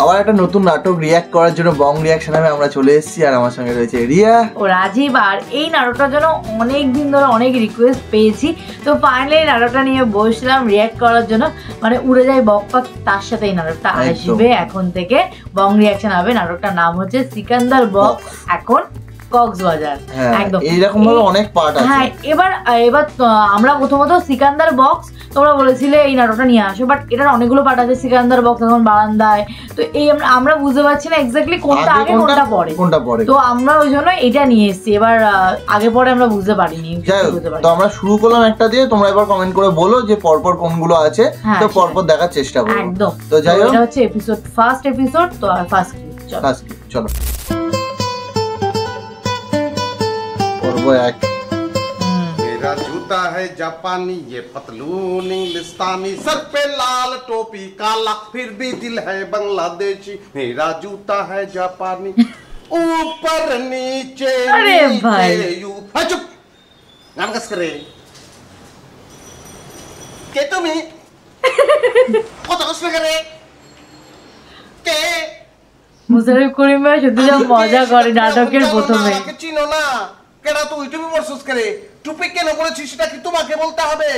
আবার একটা নতুন নাটক রিয়াক্ট করার জন্য বং রিয়াকশন আমরা চলে এসেছি, আর আমার সঙ্গে রয়েছে রিয়া ও রাজীব। আর এই নাটকটার জন্য অনেক দিন ধরে অনেক রিকোয়েস্ট পেয়েছি, তো ফাইনালি নাটকটা নিয়ে বসলাম রিয়াক্ট করার জন্য। মানে উড়ে যায় বকপাক, তার সাথে এই নাটকটা আসবে এখন থেকে বং রিয়াকশন হবে। নাটকটার নাম হচ্ছে সিকান্দার বক্স, এখন কক্সবাজার। একদম এইরকম ভাবে অনেক পার্ট আছে। হ্যাঁ, এবার আমরা প্রথমত সিকান্দার বক্স তোমরা বলেছিলে এই নাটকটা নিয়ে আসো, বাট এটার অনেকগুলো পার্ট আছে। সিকান্দার বক্স এখন বারান্দায়, তো এই আমরা বুঝতে পারছি না এক্স্যাক্টলি কোনটা আগে কোনটা পরে, তো আমরা ওই জন্য এটা নিয়ে এসেছি। এবার আগে পরে আমরা বুঝতে পারিনি। তো আমরা শুরু করলাম একটা দিয়ে, তোমরা এবার কমেন্ট করে বলো যে পরপর কোনগুলো আছে, তো পরপর দেখার চেষ্টা করব। একদম। তো যাই হোক, এটা হচ্ছে ফার্স্ট এপিসোড। তো ফার্স্ট ক্লিপ চলো। मेरा जूता है जापानी, ये पतलून इंग्लिस्तानी, सर पे लाल टोपी काला, फिर भी दिल है बांग्लादेशी। मेरा जूता है जापानी, ऊपर नीचे नीचे यू। चुप, नाम कस करे के तुम्हें কত কষ্ট করে কে মুজারিফ করিম ভাই সত্যি যা মজা করে নাটকের প্রথমে। চিনো না কেন তুই টুপি পরছিস করে? টুপি কেন পরেছিস সেটা কি তোমাকে বলতে হবে?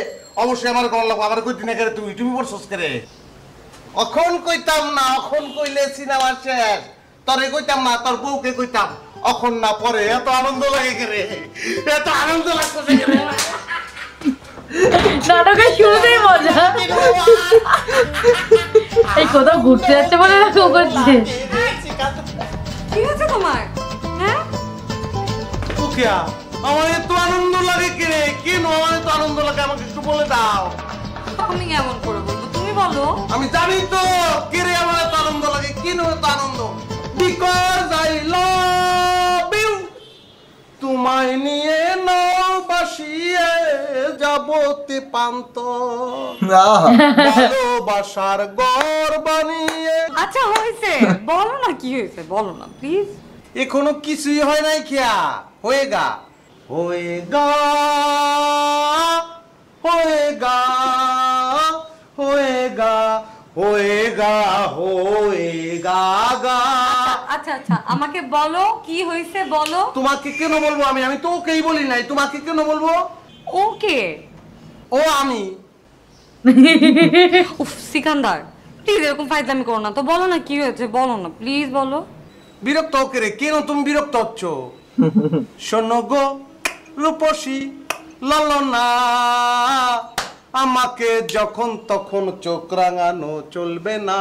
অবশ্যই আমার কোন লাগবে, আবার কই দিনে করে তুই টুপি পরছিস করে? এখন কইতাম না, এখন কইলে সিনেমা শেষ। তোরে কইতাম না, তোর বউকে কইতাম। এখন না পরে এত আনন্দ লাগে করে, এত আনন্দ লাগতেছে করে। নাটকের শুরুতেই মজা। এই কোথাও ঘুরতে যাচ্ছে বলে রাখো করছে। কি হচ্ছে তোমার? হ্যাঁ কুকিয়া, আমার এত আনন্দ লাগে করে, কেন আমার এত আনন্দ লাগে আমাকে একটু বলে দাও। আমি কেমন করে বলবো, তুমি বলো। আমি জানি তো কেরে আমার এত আনন্দ লাগে, কেন এত আনন্দ। Because I love you. তোমায় নিয়ে নাও বাসিয়ে যাবতে পান্ত, ভালোবাসার ঘর বানিয়ে। আচ্ছা হয়েছে, বলো না কি হয়েছে, বলো না প্লিজ। এখনো কিছুই হয় নাই কিয়া, হয়েগা হয়েগা হয়েগা হয়েগা হয়েগা হয়েগা গা। আচ্ছা আচ্ছা আমাকে বলো কি হয়েছে, বলো। তোমাকে কেন বলবো আমি? আমি তো ওকেই বলি নাই, তোমাকে কেন বলবো? ওকে ও আমি। উফ সিকান্দার প্লিজ এরকম ফাইজলামি করো না তো, বলো না কি হয়েছে, বলো না প্লিজ বলো। বিরক্ত ওকে রে, কেন তুমি বিরক্ত হচ্ছ? শোনো গো রূপসী লালনা, আমাকে যখন তখন চোখ রাঙানো চলবে না।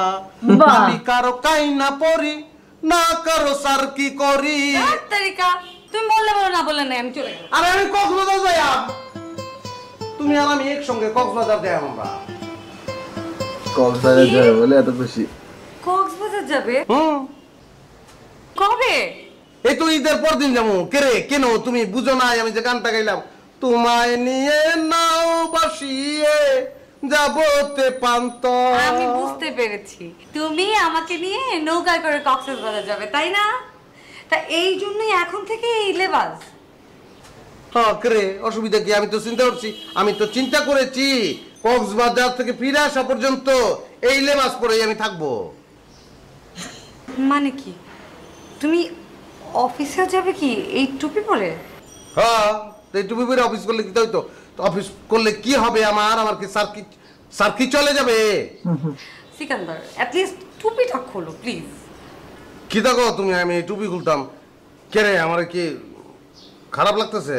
আমি কারো কাইনা পড়ি না, কারো সার কি করি। তারিকা তুমি বললে বলো, না বললে না, আমি চলে গেলাম। আরে আমি কক্সবাজার যাইয়াম, তুমি আর আমি একসঙ্গে কক্সবাজার যাই। আমরা কক্সবাজার যাবে বলে এত খুশি? কক্সবাজার যাবে? কবে? এই তো ঈদের পর দিন যাবো। কেরে কেন তুমি বুঝো না আমি যে গানটা গাইলাম? তোমায় নিয়ে নাও বাসিয়ে যাবতে পান্ত। আমি বুঝতে পেরেছি, তুমি আমাকে নিয়ে নৌকায় করে কক্সবাজার যাবে তাই না? তা এই জন্যই এখন থেকে এই লেবাস। হ্যাঁ কেরে, অসুবিধা কি? আমি তো চিন্তা করছি, আমি তো চিন্তা করেছি কক্সবাজার থেকে ফিরে আসা পর্যন্ত এই লেবাস পরেই আমি থাকবো। মানে কি তুমি অফিসে যাবে কি এই টুপি পরে? হ্যাঁ, এই টুপি পরে অফিস করলে কি তাই তো? অফিস করলে কি হবে আমার? আমার কি স্যার কি চলে যাবে? সিকান্দার অ্যাট লিস্ট টুপিটা খোলো প্লিজ। কি দেখো তুমি, আমি এই টুপি খুলতাম কেরে? আমার কি খারাপ লাগতেছে?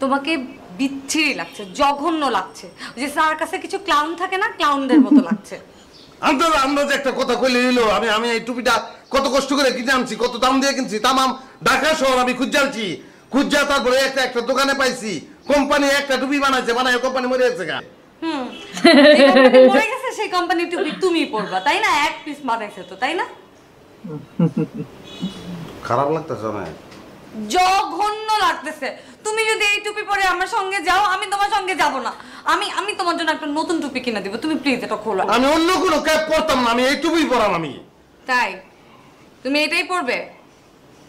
তোমাকে বিচ্ছিরি লাগছে, জঘন্য লাগছে। যে স্যার কাছে কিছু ক্লাউন থাকে না, ক্লাউনদের মতো লাগছে। আমরা যে একটা কথা কইলে নিল, আমি এই টুপিটা কত কষ্ট করে কিনে আনছি, কত দাম দিয়ে কিনছি। তামাম ঢাকা শহর আমি খুঁজছি, তারপরে একটা দোকানে পাইছি, কোম্পানি একটা টুপি বানাইছে, বানায় কোম্পানি মরে গেছে গা। মরে গেছে সেই কোম্পানি টুপি তুমি পরবা তাই না? এক পিস বানাইছে তো তাই না? খারাপ লাগতেছে অনেক, জঘন্য লাগতেছে। তুমি যদি এই টুপি পরে আমার সঙ্গে যাও, আমি তোমার সঙ্গে যাব না। আমি তোমার জন্য একটা নতুন টুপি কিনে দিব, তুমি প্লিজ এটা খোলো। আমি অন্য কোনো ক্যাপ পরতাম না, আমি এই টুপি পরাম। আমি তাই তুমি এটাই পরবে?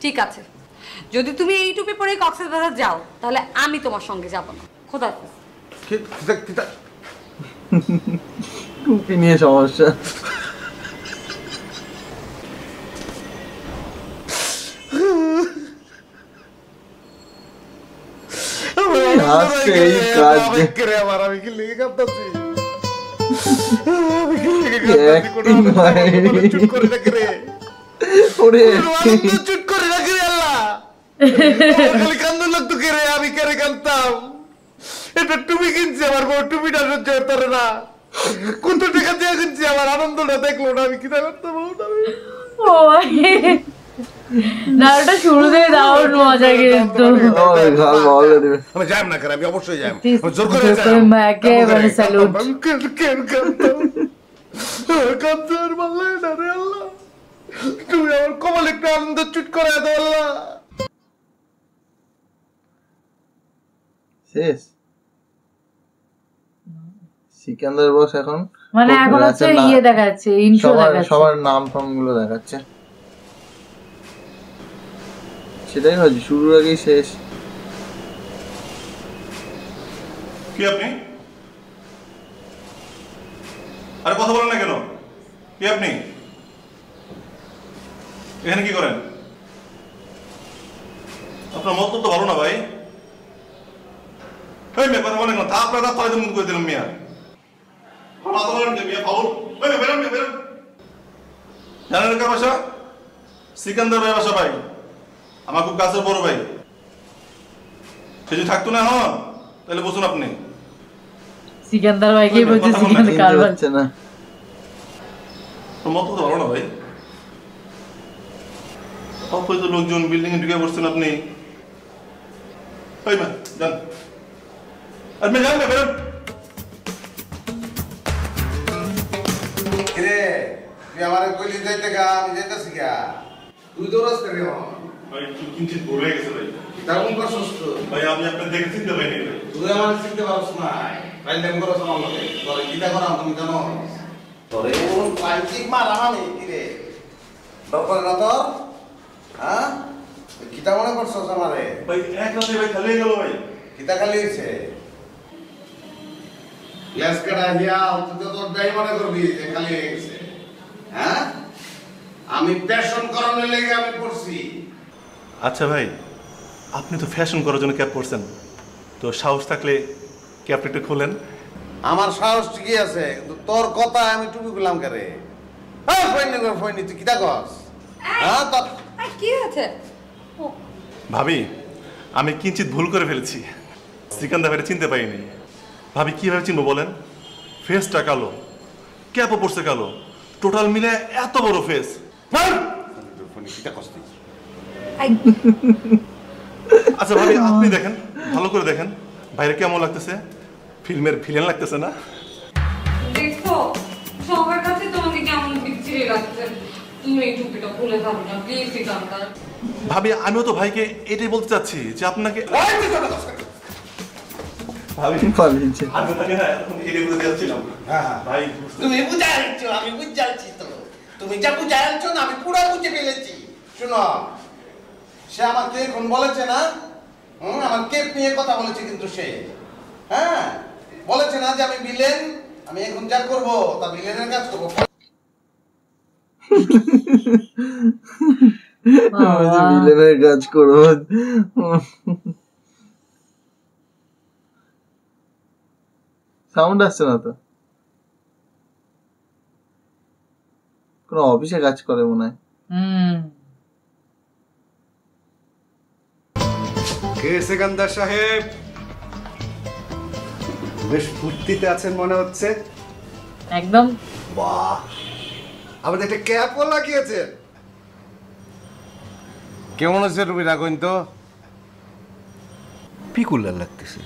ঠিক আছে, যদি তুমি এই টুপি পরে কক্সবাজার যাও তাহলে আমি তোমার সঙ্গে যাব না। খোদা হাফেজ। টুপি নিয়ে সমস্যা। সেই কাজ করে আমার আমি কি লিখে কাঁদতাছি চুপ করে রাখে রে ওরে চুপ করে রাখে রে আল্লাহ খালি কান্দন লাগতো কে রে আমি কেড়ে কাঁদতাম এটা টুপি কিনছি আমার বউ টুপিটা সহ্য করতে পারে না কত টাকা দিয়ে কিনছি আমার আনন্দটা দেখলো না আমি কি করতাম ও নাটকটা শুরু থেকে দারুণ মজা কিন্তু আমি যাই না করে আমি অবশ্যই যাই জোর জোর করে করে মাকে মানে স্যালুট কাঁদতে বললে না রে আল্লাহ তুমি আমার কপালে একটু আনন্দ চুট করে দাও আল্লাহ শেষ সিকান্দার বস এখন মানে এখন হচ্ছে ইয়ে দেখাচ্ছে ইন্ট্রো দেখাচ্ছে সবার নাম ফাম গুলো দেখাচ্ছে সেটাই ভাবছি শুরুর আগেই শেষ কি আপনি আরে কথা বলেন না কেন কি আপনি এখানে কি করেন আপনার মত তো ভালো না ভাই এই মেয়ে কথা বলেন না তা আপনার রাত হয়তো মুখ করে দিলাম মিয়া কথা বলেন যে মিয়া পাউল বেরোন জানেন কার বাসা সিকান্দার ভাই বাসা ভাই আমার খুব কাছের বড় ভাই সে যদি থাকতো না হ্যাঁ তাহলে বসুন আপনি সিকান্দার ভাই কি বলছে সিকান্দার কার হচ্ছে না মত তো ভালো না ভাই অপরিচিত লোকজন বিল্ডিং এ ঢুকে বসছেন আপনি ওই মা যান আপনি যান না বেরোন রে তুই আমার কইলি যাইতে গা আমি যাইতাছি গা তুই দৌড়াস করে ভাই তুই কিঞ্চিত ভুলে গেছে ভাই তেমন করে সুস্থ ভাই আমি আপনার দেখে চিনতে পারিনি ভাই তুই আমার চিনতে পারছ না ফাইল দেম করছ আমার লগে তোরে কিটা করাম তুমি জানো তোরে কোন প্লাস্টিক মারা আমি কি রে ডক্টর না তোর হ্যাঁ কিটা মনে করছ আমারে ভাই এক রাতে ভাই খালি গেল ভাই কিটা খালি হইছে গ্লাস কাটা হিয়া তুই তো তোর দাই মনে করবি যে খালি হয়ে গেছে হ্যাঁ আমি প্যাশন করানোর লেগে আমি করছি আচ্ছা ভাই আপনি তো ফ্যাশন করার জন্য ক্যাপ পরছেন তো সাহস থাকলে ক্যাপটা একটু খোলেন আমার সাহস ঠিকই আছে কিন্তু তোর কথা আমি টুপি গুলাম করে হ্যাঁ ফয়নি তুই কিটা কস হ্যাঁ তো কি আছে ভাবি আমি কিঞ্চিত ভুল করে ফেলেছি শ্রীকান্ত ভাইটা চিনতে পারিনি ভাবি কিভাবে চিনবো বলেন ফেসটা কালো ক্যাপও পড়ছে কালো টোটাল মিলে এত বড় ফেস কিটা কস তুই আচ্ছা ভাবি আপনি দেখেন ভালো করে দেখেন বাইরে কেমন লাগতেছে ফিল্মের ভিলেন লাগতেছে না দেখো সবার কাছে তোমাকে কেমন বিচ্ছিরি লাগছে তুমি এই টুপিটা খুলে থাকো না প্লিজ সিকান্দার ভাবি আমিও তো ভাইকে এটাই বলতে চাচ্ছি যে আপনাকে ভাবি পালিয়েছে আমি তাকে না এখন এটাই বলতে যাচ্ছিলাম ভাই তুমি বুঝাইছো আমি বুঝাইছি তো তুমি যা বুঝাইছো না আমি পুরো বুঝে ফেলেছি শুনো সে আমাকে এখন বলেছে না আমার কেপ নিয়ে কথা বলেছে কিন্তু সে হ্যাঁ বলেছে না যে আমি ভিলেন আমি এখন যা করব তা ভিলেনের কাজ করব ভিলেনের কাজ করবো সাউন্ড আসছে না তো কোন অফিসে কাজ করে মনে হয় কে সিকান্দার সাহেব বেশ ফুর্তিতে আছেন মনে হচ্ছে একদম বাহ আবার একটা ক্যাপও লাগিয়েছেন কেমন আছে রুবিরা কইন তো পিকুলার লাগতেছে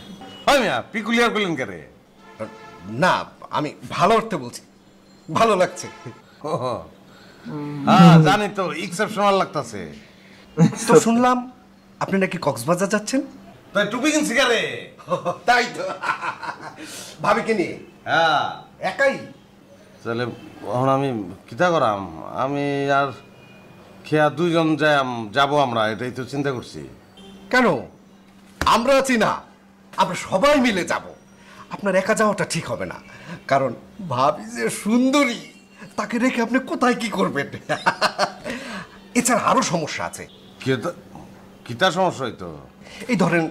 হয় মিয়া পিকুলিয়ার কইলেন করে না আমি ভালো অর্থে বলছি ভালো লাগছে হ্যাঁ জানি তো এক্সেপশনাল লাগতাছে তো শুনলাম আপনি নাকি কক্সবাজার যাচ্ছেন তাই টুপি কিনছি কারে তাই তো ভাবিকে নিয়ে হ্যাঁ একাই তাহলে এখন আমি কিতা করাম আমি আর খেয়া দুইজন যাবো আমরা এটাই তো চিন্তা করছি কেন আমরা আছি না আমরা সবাই মিলে যাব আপনার একা যাওয়াটা ঠিক হবে না কারণ ভাবি যে সুন্দরী তাকে রেখে আপনি কোথায় কি করবেন এছাড়া আরো সমস্যা আছে কিতা সমস্যা হইতো এই ধরেন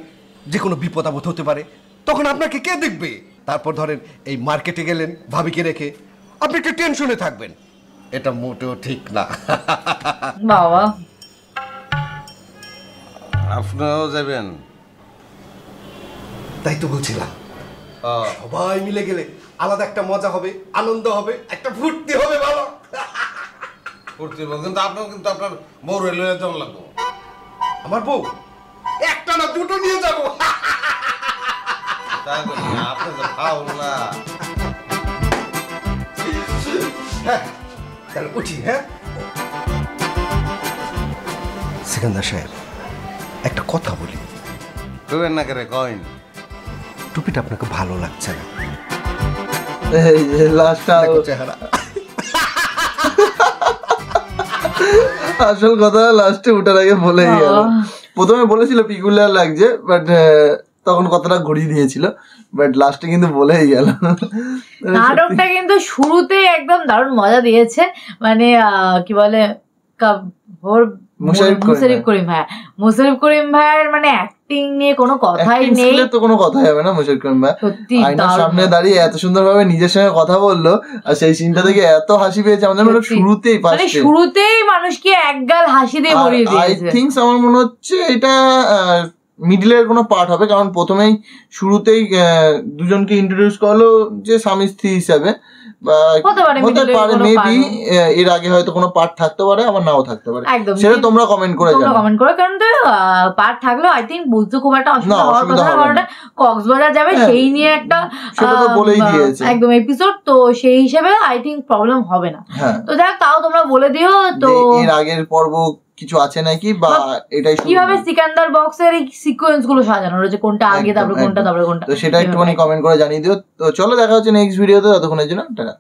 যে কোনো বিপদ আপদ হতে পারে তখন আপনাকে কে দেখবে? তারপর ধরেন এই মার্কেটে গেলেন ভাবিকে রেখে, আপনি একটু টেনশনে থাকবেন। এটা মোটেও ঠিক না। বাবা আপনারাও যাবেন? তাই তো বলছিলাম, সবাই মিলে গেলে আলাদা একটা মজা হবে, আনন্দ হবে, একটা ফুর্তি হবে। ভালো ফুর্তি হবে, কিন্তু আপনার বউ রেলওয়ে যেমন লাগবো। আমার বউ একটা না দুটো নিয়ে যাবো। তাই বলি না, আপনি তো খাও না। হ্যাঁ তাহলে উঠি। হ্যাঁ সিকান্দার সাহেব, একটা কথা বলি। কবেন না করে কইন। টুপিটা আপনাকে ভালো লাগছে না? এই যে লাস্টটা দেখো চেহারা। আসল কথা লাস্টে ওঠার আগে বলেই গেল। প্রথমে বলেছিল পিকুলার লাগছে, বাট তখন কথাটা ঘুরিয়ে দিয়েছিল, বাট লাস্টে কিন্তু বলেই গেল। নাটকটা কিন্তু শুরুতে একদম দারুণ মজা দিয়েছে, মানে কি বলে মুশারিফ করিম ভাই, মুশারিফ করিম ভাইয়ের মানে অ্যাক্টিং নিয়ে কোনো কথাই নেই। তো কোনো কথাই হবে না। মুশারিফ করিম ভাই সত্যি আয়নার সামনে দাঁড়িয়ে এত সুন্দরভাবে নিজের সঙ্গে কথা বললো, আর সেই সিনটা থেকে এত হাসি পেয়েছে আমাদের, মানে শুরুতেই মানে শুরুতেই মানুষকে একগাল হাসি দিয়ে ভরিয়ে দিয়েছে। আই থিংক আমার মনে হচ্ছে এটা মিডলের কোনো পার্ট হবে, কারণ প্রথমেই শুরুতেই দুজনকে ইন্ট্রোডিউস করলো যে স্বামী স্ত্রী হিসাবে, বা হতে পারে মেবি এর আগে হয়তো কোনো পার্ট থাকতে পারে, আবার নাও থাকতে পারে। সেটা তোমরা কমেন্ট করে জানাও, কমেন্ট করে। কারণ তো পার্ট থাকলেও আই থিংক বুঝতে খুব একটা অসুবিধা হওয়ার কথা না, কারণ কক্সবাজার যাবে সেই নিয়ে একটা সেটা তো বলেই দিয়েছে একদম এপিসোড, তো সেই হিসেবে আই থিংক প্রবলেম হবে না। তো দেখ তাও তোমরা বলে দিও তো এর আগের পর্ব কিছু আছে নাকি, বা এটাই কিভাবে সিকান্দার বক্সের এই সিকোয়েন্স গুলো সাজানো রয়েছে, কোনটা আগে তারপরে কোনটা তারপরে কোনটা, তো সেটা একটুখানি কমেন্ট করে জানিয়ে দিও। তো চলো দেখা হচ্ছে নেক্সট ভিডিওতে, ততক্ষণের জন্য টাটা।